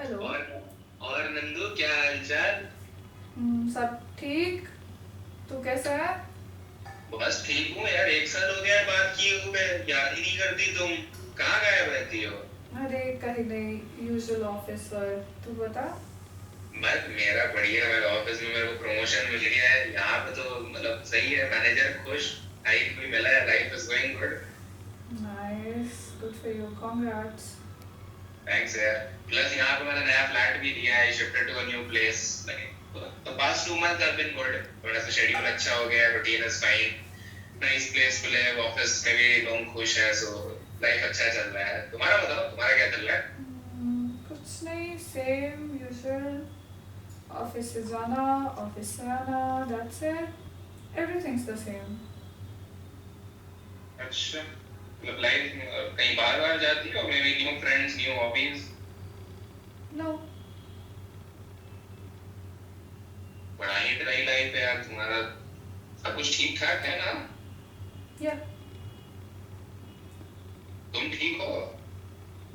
Hello. और नंदू, क्या हालचाल? सब ठीक। तू कैसा है? बस ठीक हूँ यार, एक साल हो गया है बात किए हुए, याद ही नहीं करती तुम। कहाँ गायब रहती हो? अरे कहीं नहीं, यूजुअल ऑफिस वर्क। तू बता। बस मेरा बढ़िया है, ऑफिस में मेरे को प्रमोशन मिल गया है यहाँ पे, तो मतलब सही है, मैनेजर खुश, हाइक भी मिला है, life is going good. Nice, good for you, congrats. Thanks यार। प्लस यहाँ पे मैंने नया फ्लैट भी लिया है, shifted to a new place. तो past 2 month have been good. थोड़ा सा शेड्यूल अच्छा हो गया, routine is fine, nice place to live, office में भी लोग खुश है, सो लाइफ अच्छा चल रहा है। तुम्हारा बताओ, तुम्हारा क्या चल रहा है? कुछ नहीं, सेम यूजुअल। ऑफिस से जाना, ऑफिस से आना, that's it. Everything's the same. अच्छा, मतलब लाइफ कहीं बाहर बाहर जाती हो, maybe new friends, new hobbies? No. बड़ा ही ड्राई लाइफ है यार तुम्हारा। सब कुछ ठीक ठाक है ना? या। तुम ठीक हो?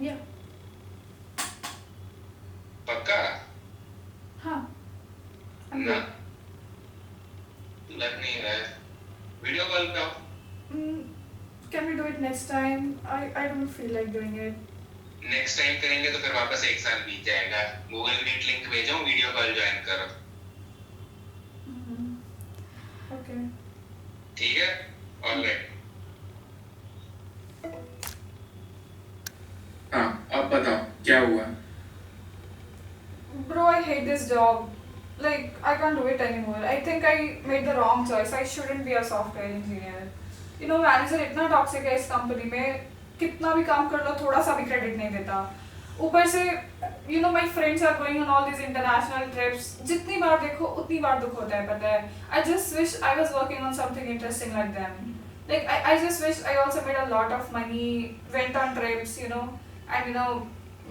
या। पक्का? हाँ, आई एम ना, गुड। लग नहीं रहा है। वीडियो कॉल पे आओ। Can we do it next time? I don't feel like doing it. Next time करेंगे तो फिर वापस एक साल बीत जाएगा। गूगल मीट लिंक भेजो, वीडियो कॉल ज्वाइन करो। ओके। ठीक है, ऑलराइट। हाँ, अब बताओ क्या हुआ? Bro, I hate this job. Like, I can't do it anymore. I think I made the wrong choice. I shouldn't be a software engineer. You know, manager इतना toxic है इस कंपनी में, कितना भी काम कर लो थोड़ा सा भी क्रेडिट नहीं देता। ऊपर से you know my friends are going on all this international trips, जितनी बार देखो उतनी बार दुख होता है, पता है। I just wish I was working on something interesting like them. Like, I just wish I also made a lot of money, went on trips, you know, and you know,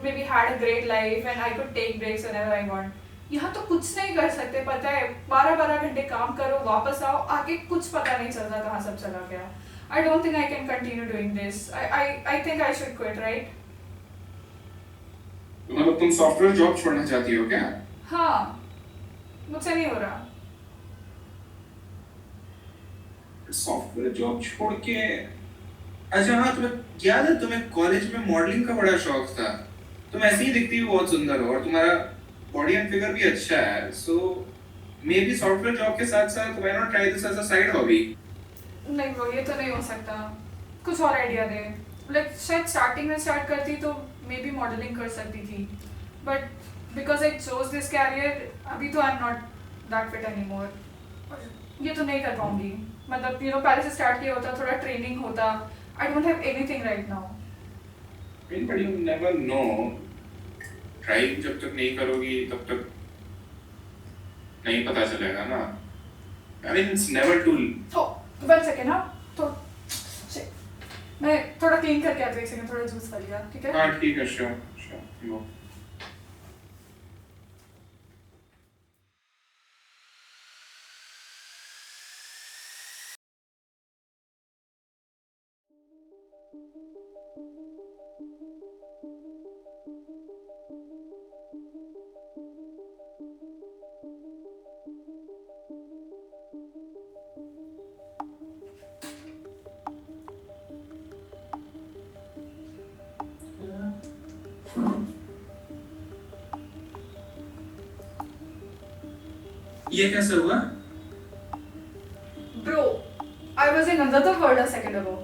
maybe had a great life and I could take breaks whenever I want. यहाँ तो कुछ नहीं कर सकते, पता है। 12-12 घंटे काम करो, वापस आओ, आगे कुछ पता नहीं चलता कहाँ सब चला गया। I don't think I can continue doing this. I think I should quit, right? मतलब तुम सॉफ्टवेयर जॉब छोड़ना चाहती हो क्या? हाँ, मुझसे नहीं हो रहा। सॉफ्टवेयर जॉब छोड़ के? अच्छा हाँ, तुम्हें याद है तुम्हें कॉलेज में मॉडलिंग का बड़ा शौक था। तुम ऐसे ही दिखती हो, बहुत सुंदर हो, और तुम्हारा बॉडी एंड फिगर भी अच्छा है, so maybe software job के साथ साथ why not try this as a side hobby? नहीं ब्रो, ये तो नहीं हो सकता। कुछ और आइडिया दे। लाइक शायद स्टार्टिंग में स्टार्ट करती तो मे बी मॉडलिंग कर सकती थी, but because I chose this career, अभी तो I am not that fit any more. ये तो नहीं कर पाऊंगी। मतलब यू नो, पहले से स्टार्ट किया होता, थोड़ा ट्रेनिंग होता। I don't have anything right now. But you never know, try जब तक नहीं करोगी तब तक नहीं पता चलेगा ना। I mean it's never too. तो 1 सेकेंड। हाँ, तो मैं थोड़ा क्लीन करके आती हूँ, 1 सेकेंड, थोड़ा जूस कर लिया, ठीक है? हाँ ठीक है, श्योर श्योर। ये कैसे हुआ? Bro, I was in another world a second ago.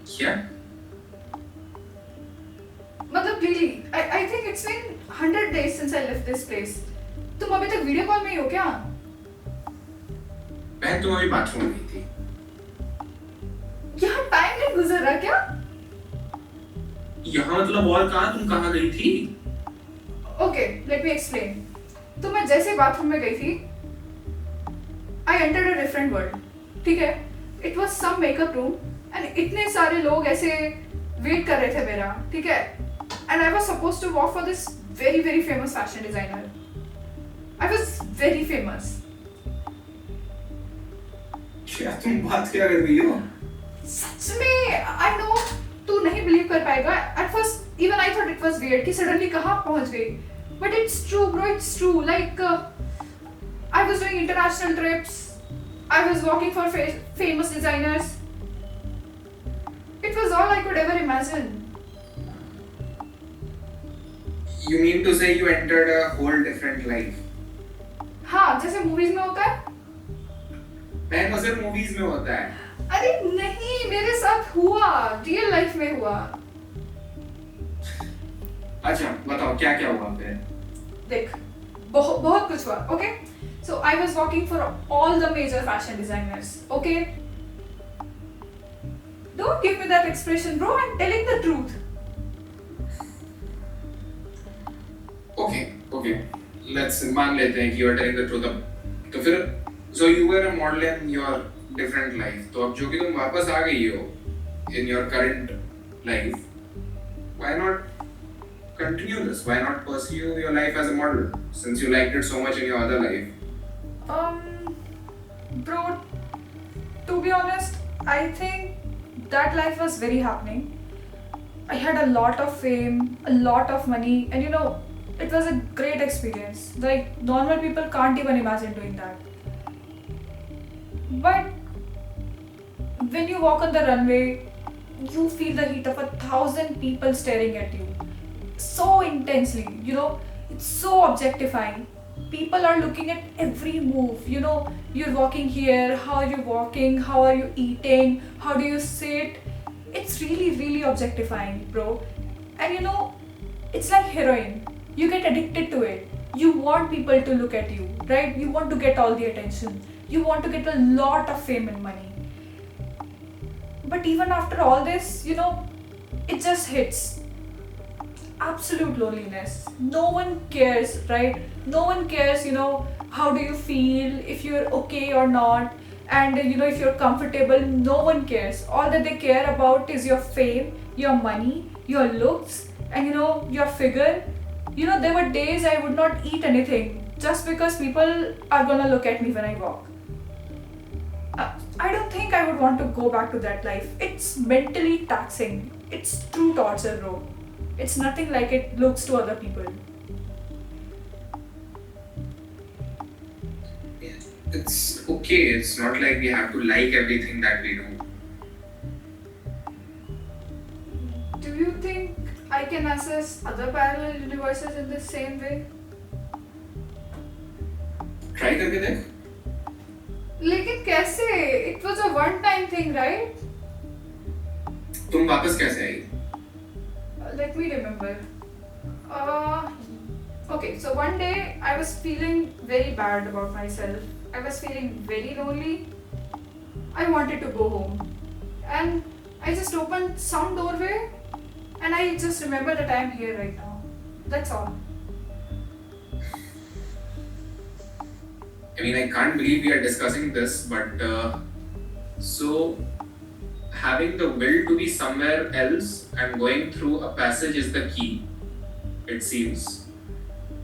क्या? मतलब really, I think it's been 100 days since I left this place. तुम अभी तक वीडियो कॉल में ही हो क्या? बहन तुम अभी बाथरूम में गई थी। यहाँ टाइम नहीं गुजर रहा क्या? यहाँ मतलब और कहाँ, तुम कहाँ गई थी? Okay, let me explain. तो मैं जैसे बाथरूम में गई थी, I entered a different world. ठीक है? It was some makeup room and इतने सारे लोग ऐसे वेट कर रहे थे मेरा, ठीक है? And I was supposed to walk for this very very famous fashion designer. I was very famous. क्या तुम बात क्या कर रही हो? सच में, I know तू तू नहीं बिलीव कर पाएगा. At first even I thought it was weird कि suddenly कहाँ पहुँच गई. But it's true bro, it's true. Like I was doing international trips. I was working for famous designers. It was all I could ever imagine. You mean to say you entered a whole different life? हाँ, जैसे movies में होता है. मैं तो सिर्फ movies में होता है. अरे नहीं, मेरे साथ हुआ, रियल लाइफ में हुआ. अच्छा बताओ क्या क्या हुआ फिर. देख, बहुत कुछ हुआ. Okay, so I was working for all the major fashion designers. Okay, don't give me that expression bro, I'm telling the truth. Okay, let's मान लेते हैं कि you are telling the truth. तो फिर so you were a model in your different life. तो अब जो कि तुम वापस आ गई हो in your current life, why not continue this? Why not pursue your life as a model since you liked it so much in your other life? Bro, to be honest, I think that life was very happening. I had a lot of fame, a lot of money, and you know, it was a great experience. Like normal people can't even imagine doing that. But when you walk on the runway, you feel the heat of 1,000 people staring at you so intensely. You know, it's so objectifying. People are looking at every move. You know, you're walking here, how are you walking, how are you eating, how do you sit. It's really objectifying, bro. And you know, it's like heroin. You get addicted to it. You want people to look at you, right? You want to get all the attention. You want to get a lot of fame and money. But even after all this, you know, it just hits. Absolute loneliness. No one cares, right? No one cares, you know, how do you feel, if you're okay or not, and you know, if you're comfortable. No one cares. All that they care about is your fame, your money, your looks, and you know, your figure. You know, there were days I would not eat anything just because people are gonna look at me when I walk. I don't think I would want to go back to that life. It's mentally taxing. It's true torture, bro. It's nothing like it looks to other people. It's okay. It's not like we have to like everything that we do. Do you think I can access other parallel universes in the same way? Try करके देख. लेकिन कैसे? It was a one-time thing, right? तुम वापस कैसे आई? Let me remember. Okay, so one day I was feeling very bad about myself. I was feeling very lonely. I wanted to go home. And I just opened some doorway and I just remember that I am here right now. That's all. I mean, I can't believe we are discussing this, but so having the will to be somewhere else and going through a passage is the key, it seems.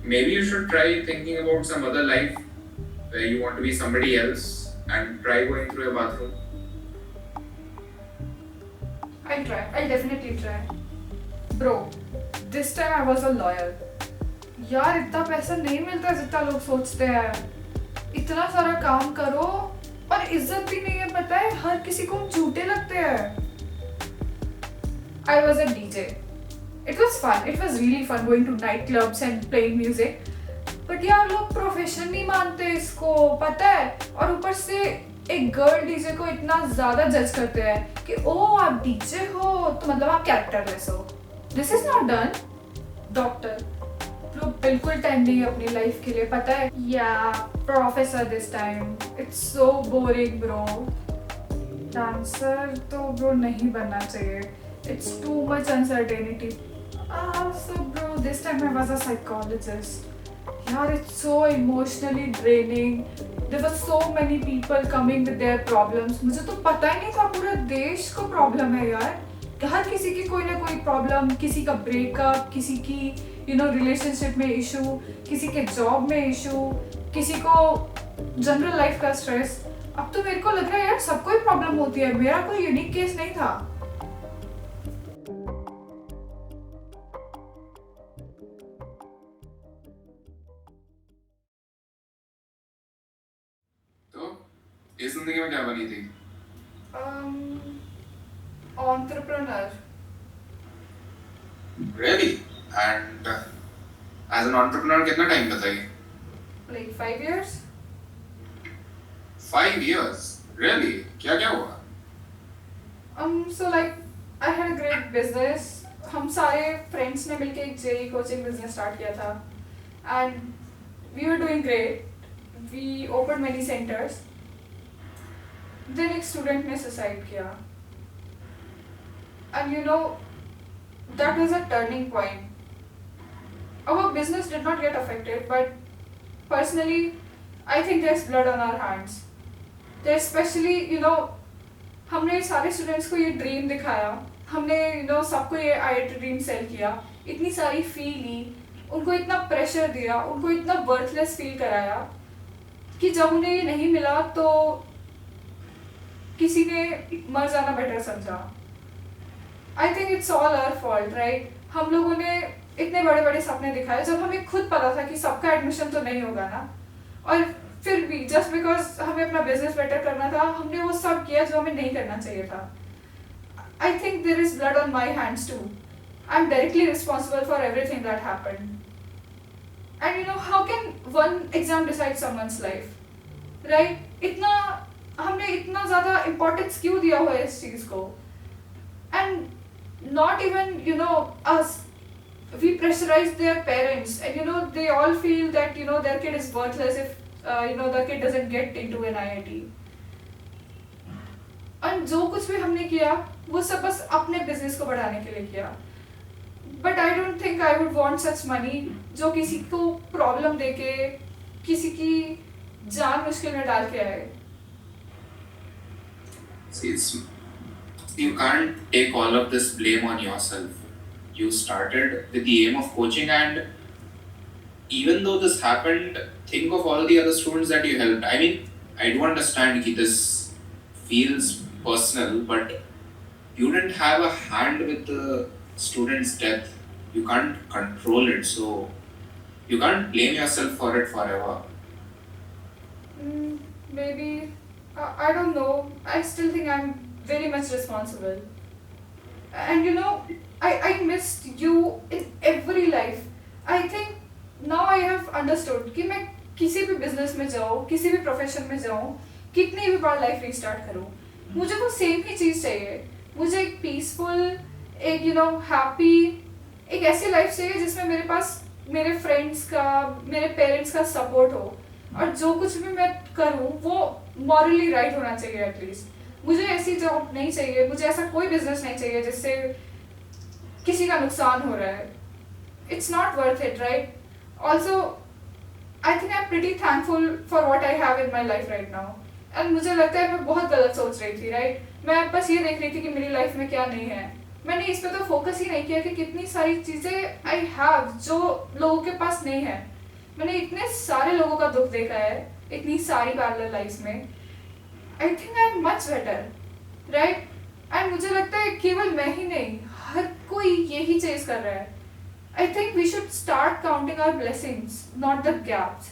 Maybe you should try thinking about some other life where you want to be somebody else and try going through a bathroom. I'll try. I'll definitely try. Bro, this time I was a lawyer. यार इतना पैसा नहीं मिलता जितना लोग सोचते हैं. इतना सारा काम करो और इज्जत भी नहीं है, पता है, हर किसी को झूठे लगते हैं. I was a DJ. It was fun. It was really fun going to nightclubs and playing music. But यार लोग प्रोफेशन नहीं मानते इसको, पता है. और ऊपर से एक गर्ल डीजे को इतना ज़्यादा जज करते हैं कि ओ आप डीजे हो तो मतलब आप कैरेक्टरलेस हो. This is not done. Doctor लोग बिल्कुल टाइम नहीं है अपनी लाइफ के लिए, पता है. या professor this time. It's so boring bro. Dancer तो ब्रो नहीं बनना चाहिए. It's too much uncertainty. So bro, this time I was a psychologist. यार it's so emotionally draining. There were so many people coming with their problems. मुझे तो पता ही नहीं था पूरे देश को प्रॉब्लम है यार. हर किसी की कोई ना कोई प्रॉब्लम. किसी का ब्रेकअप, किसी की रिलेशनशिप में इशू, किसी के जॉब में इशू, किसी को जनरल लाइफ का स्ट्रेस. अब तो मेरे को लग रहा है यार सबको ही प्रॉब्लम होती है. मेरा कोई यूनिक केस नहीं था. इस जिंदगी में क्या बनी थी? Um, entrepreneur. Really? And as an entrepreneur कितना टाइम बताइए? Like 5 years. 5 years? रियली? क्या क्या हुआ? So like I had a great business. हम सारे फ्रेंड्स ने मिलके एक जेई कोचिंग बिजनेस स्टार्ट किया था and we were doing great. We open many centres. Then एक स्टूडेंट ने सुसाइड किया and you know that was a turning point. Our business did not get affected, but personally, I think there's blood on our hands. There's especially, हमने सारे students को ये dream दिखाया, हमने सबको ये आईआईटी ड्रीम सेल किया, इतनी सारी फी ली, उनको इतना प्रेशर दिया, उनको इतना वर्थलेस फील कराया कि जब उन्हें ये नहीं मिला तो किसी ने मर जाना बेटर समझा. I think it's all our fault, right? हम लोगों ने इतने बड़े बड़े सपने दिखाए जब हमें खुद पता था कि सबका एडमिशन तो नहीं होगा ना, और फिर भी जस्ट बिकॉज हमें अपना बिजनेस बेटर करना था हमने वो सब किया जो हमें नहीं करना चाहिए था. I think there is blood on my hands too. I am directly responsible for everything that happened. And how can one exam decide someone's life, right? हमने इतना ज्यादा इम्पोर्टेंस क्यों दिया हुआ है इस चीज को? And not even us, we pressurize their parents, and they all feel that their kid is worthless if the kid doesn't get into an IIT. and जो कुछ भी हमने किया वो सब बस अपने बिजनेस को बढ़ाने के लिए किया. But I don't think I would want such money जो किसी को प्रॉब्लम देके किसी की जान मुश्किल में डाल के आए. See, you can't take all of this blame on yourself. You started with the aim of coaching, and even though this happened, think of all the other students that you helped. I mean, I do understand that this feels personal, but you didn't have a hand with the student's death. You can't control it, so you can't blame yourself for it forever. Maybe, I don't know. I still think I'm very much responsible. And I missed you in every life. I think now I have understood कि मैं किसी भी business में जाऊँ, किसी भी profession में जाऊँ, कितनी भी बार लाइफ रिस्टार्ट करूँ, मुझे वो सेम ही चीज़ चाहिए. मुझे एक पीसफुल, एक हैप्पी, एक ऐसी लाइफ चाहिए जिसमें मेरे पास मेरे फ्रेंड्स का, मेरे पेरेंट्स का सपोर्ट हो, और जो कुछ भी मैं करूँ वो मॉरली राइट होना चाहिए एटलीस्ट. मुझे ऐसी जॉब नहीं चाहिए, मुझे ऐसा कोई बिजनेस नहीं चाहिए जिससे किसी का नुकसान हो रहा है. It's not worth it, right? Also I think I am pretty thankful for what I have in my life right now. And मुझे लगता है मैं बहुत गलत सोच रही थी, राइट? मैं बस ये देख रही थी कि मेरी लाइफ में क्या नहीं है. मैंने इस पर तो फोकस ही नहीं किया कि कितनी सारी चीज़ें आई हैव जो लोगों के पास नहीं है. मैंने इतने सारे लोगों का दुख देखा है इतनी सारी पैरेलल लाइफ में. I think I'm much better, right? And मुझे लगता है केवल मैं ही नहीं, हर कोई यही चेज कर रहा है. I think we should start counting our blessings, not the gaps.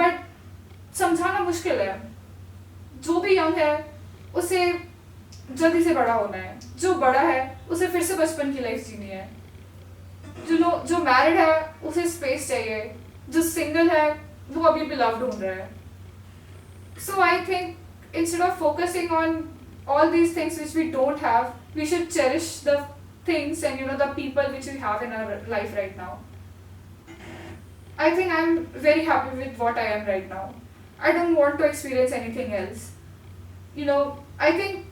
But समझाना मुश्किल है. जो भी यंग है उसे जल्दी से बड़ा होना है, जो बड़ा है उसे फिर से बचपन की लाइफ जीनी है, जो मैरिड है उसे स्पेस चाहिए, जो सिंगल है वो अभी भी लव ढूंढ रहा है. So I think instead of focusing on all these things which we don't have, we should cherish the things and the people which we have in our life right now. I think I'm very happy with what I am right now. I don't want to experience anything else. I think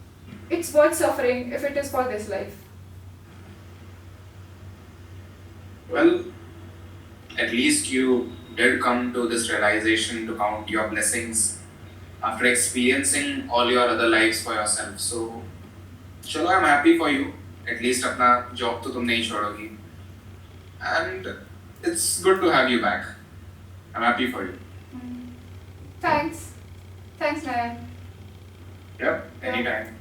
it's worth suffering if it is for this life. Well, at least you did come to this realization to count your blessings after experiencing all your other lives for yourself. So, chalo, I'm happy for you. At least अपना job तो तुम नहीं छोड़ोगी. And it's good to have you back. I'm happy for you. Thanks, Nayan. Yep, anytime.